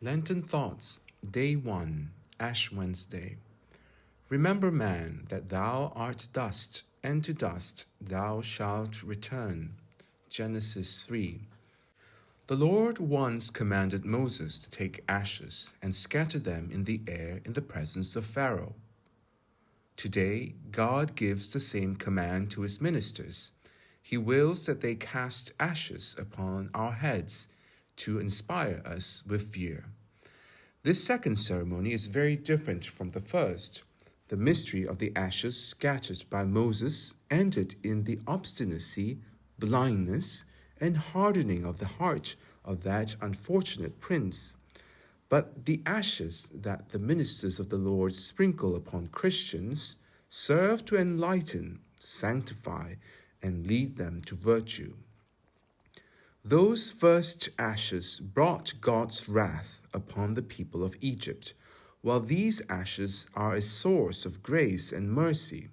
Lenten Thoughts, Day 1, Ash Wednesday. Remember, man, that thou art dust, and to dust thou shalt return. Genesis 3. The Lord once commanded Moses to take ashes and scatter them in the air in the presence of Pharaoh. Today, God gives the same command to his ministers. He wills that they cast ashes upon our heads to inspire us with fear. This second ceremony is very different from the first. The mystery of the ashes scattered by Moses ended in the obstinacy, blindness, and hardening of the heart of that unfortunate prince. But the ashes that the ministers of the Lord sprinkle upon Christians serve to enlighten, sanctify, and lead them to virtue. Those first ashes brought God's wrath upon the people of Egypt, while these ashes are a source of grace and mercy.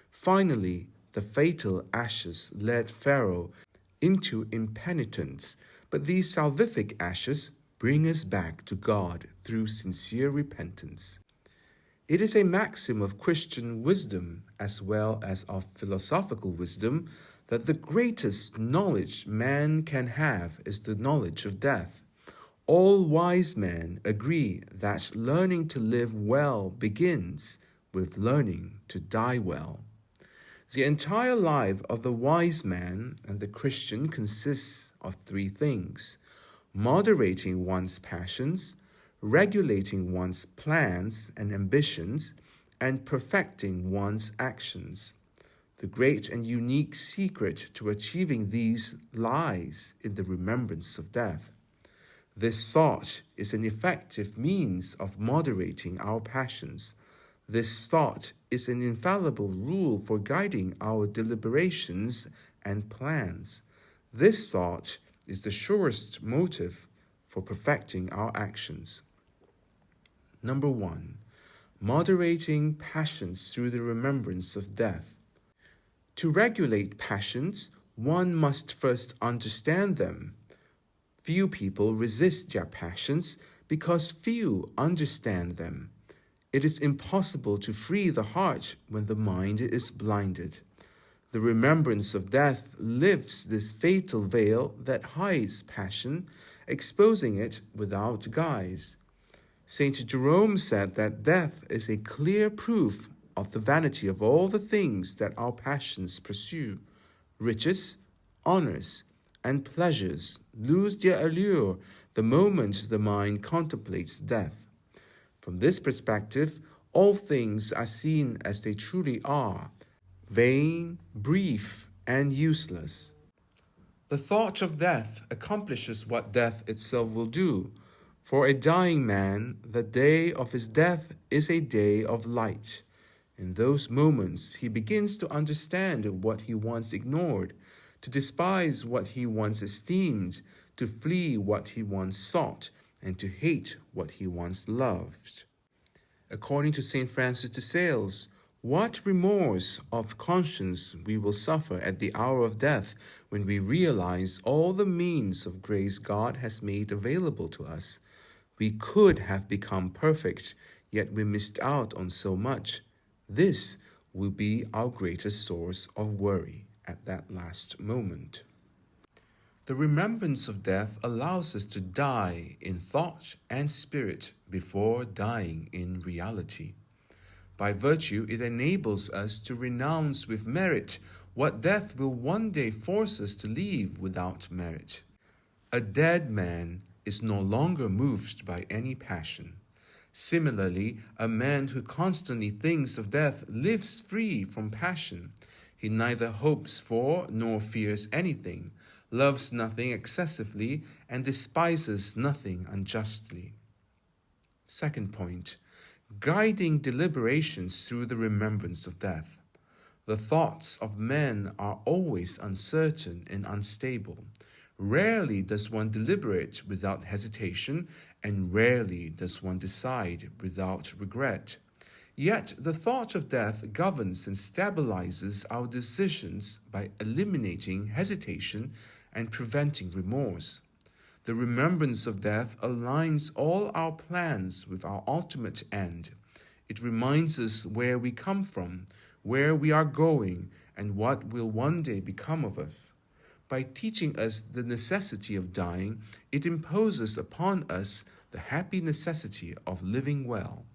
Finally, the fatal ashes led Pharaoh into impenitence, but these salvific ashes bring us back to God through sincere repentance. It is a maxim of Christian wisdom as well as of philosophical wisdom that the greatest knowledge man can have is the knowledge of death. All wise men agree that learning to live well begins with learning to die well. The entire life of the wise man and the Christian consists of three things: moderating one's passions, regulating one's plans and ambitions, and perfecting one's actions. The great and unique secret to achieving these lies in the remembrance of death. This thought is an effective means of moderating our passions. This thought is an infallible rule for guiding our deliberations and plans. This thought is the surest motive for perfecting our actions. Number 1. Moderating passions through the remembrance of death. To regulate passions, one must first understand them. Few people resist their passions because few understand them. It is impossible to free the heart when the mind is blinded. The remembrance of death lifts this fatal veil that hides passion, exposing it without guise. Saint Jerome said that death is a clear proof of the vanity of all the things that our passions pursue. Riches, honors, and pleasures lose their allure the moment the mind contemplates death. From this perspective, all things are seen as they truly are: vain, brief, and useless. The thought of death accomplishes what death itself will do. For a dying man, the day of his death is a day of light. In those moments, he begins to understand what he once ignored, to despise what he once esteemed, to flee what he once sought, and to hate what he once loved. According to St. Francis de Sales, what remorse of conscience we will suffer at the hour of death when we realize all the means of grace God has made available to us. We could have become perfect, yet we missed out on so much. This will be our greatest source of worry at that last moment. The remembrance of death allows us to die in thought and spirit before dying in reality. By virtue, it enables us to renounce with merit what death will one day force us to leave without merit. A dead man is no longer moved by any passion. Similarly, a man who constantly thinks of death lives free from passion. He neither hopes for nor fears anything, loves nothing excessively, and despises nothing unjustly. Second point, guiding deliberations through the remembrance of death. The thoughts of men are always uncertain and unstable. Rarely does one deliberate without hesitation, and rarely does one decide without regret. Yet the thought of death governs and stabilizes our decisions by eliminating hesitation and preventing remorse. The remembrance of death aligns all our plans with our ultimate end. It reminds us where we come from, where we are going, and what will one day become of us. By teaching us the necessity of dying, it imposes upon us the happy necessity of living well.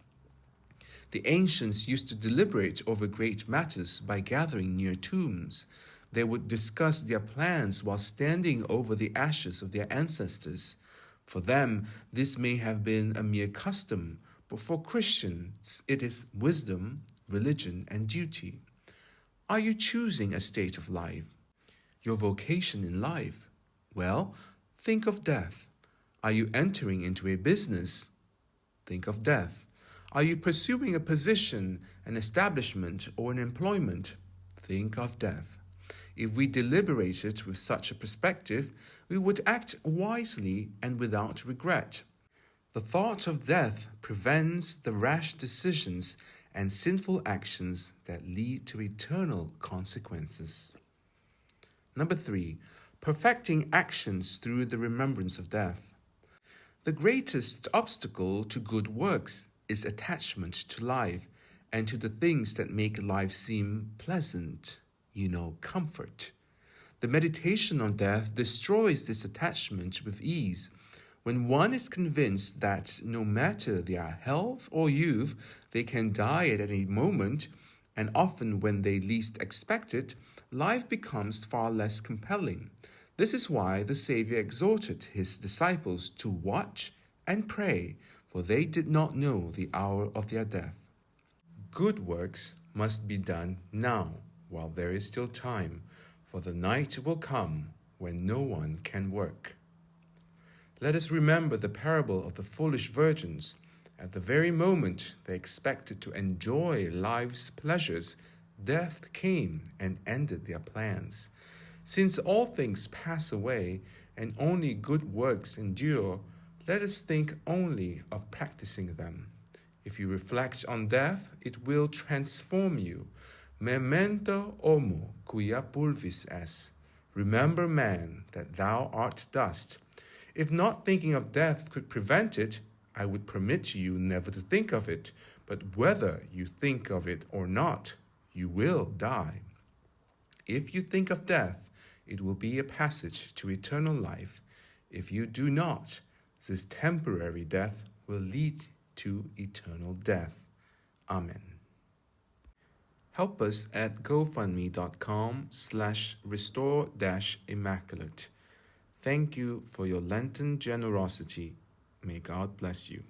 The ancients used to deliberate over great matters by gathering near tombs. They would discuss their plans while standing over the ashes of their ancestors. For them, this may have been a mere custom, but for Christians, it is wisdom, religion, and duty. Are you choosing a state of life? Your vocation in life? Well, think of death. Are you entering into a business? Think of death. Are you pursuing a position, an establishment, or an employment? Think of death. If we deliberated with such a perspective, we would act wisely and without regret. The thought of death prevents the rash decisions and sinful actions that lead to eternal consequences. Number 3, perfecting actions through the remembrance of death. The greatest obstacle to good works is attachment to life and to the things that make life seem pleasant, comfort. The meditation on death destroys this attachment with ease. When one is convinced that no matter their health or youth, they can die at any moment, and often when they least expect it, life becomes far less compelling. This is why the Savior exhorted his disciples to watch and pray, for they did not know the hour of their death. Good works must be done now, while there is still time, for the night will come when no one can work. Let us remember the parable of the foolish virgins. At the very moment they expected to enjoy life's pleasures, death came and ended their plans. Since all things pass away and only good works endure, let us think only of practicing them. If you reflect on death, it will transform you. Memento homo quia pulvis es. Remember, man, that thou art dust. If not thinking of death could prevent it, I would permit you never to think of it. But whether you think of it or not, you will die. If you think of death, it will be a passage to eternal life. If you do not, this temporary death will lead to eternal death. Amen. Help us at gofundme.com/restore-immaculate. Thank you for your Lenten generosity. May God bless you.